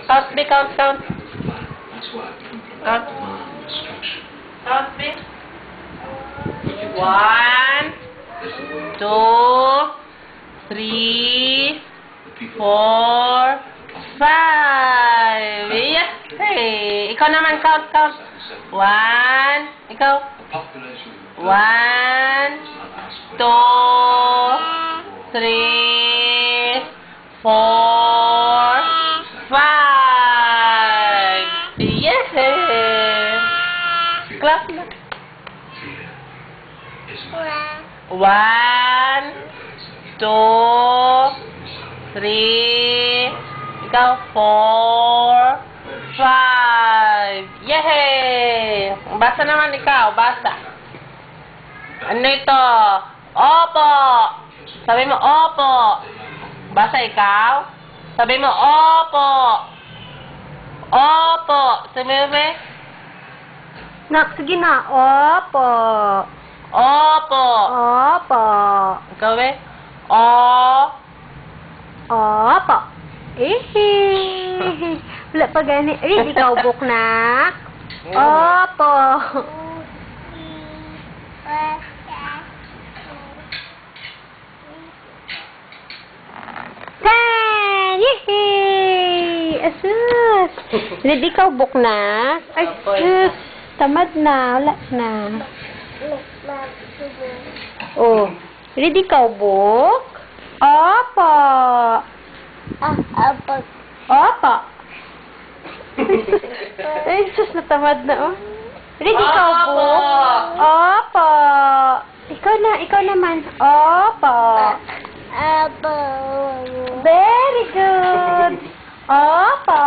Count, B, count. Count. Count, B. 1, 2, 3, 4, 5. Yes! Hey. Ikaw naman, count. 1, ikaw. 1, 2, 3, 4, 5. Yes! Clap na. 1, 2, 3, ikaw, 4, 5. Yehey! Basa naman ikaw, basa. Ano ito? Opo. Sabi mo, opo. Basa ikaw. Sabi mo, opo. Opo. Sabi mo, be? Nak, sige na. Opo. Opo. Opo. Ikaw, be? Opo. Wala pa gani. Ready ka, ubok na. Opo. Ten! Yehey! Asus! Ready ka, ubok na. Ay, sus! Tamad na. Wala na. Oh. Ready ka, ubok? Opo. Opo. Ay, sus, natamad na, oh. Ready ka, ubok? Opo. Ikaw naman. Opo. Very good. Opo.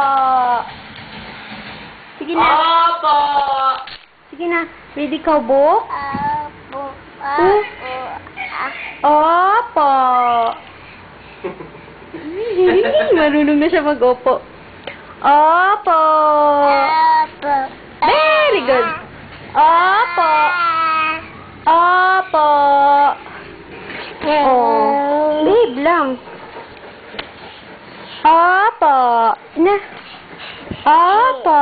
Sige na. Opo. Sige na. Ready ka, ubok? Opo. Marunong na siya mag-opo. Opo. Very good. Opo. Opo. Oh, babe lang. Opo. Na. Opo.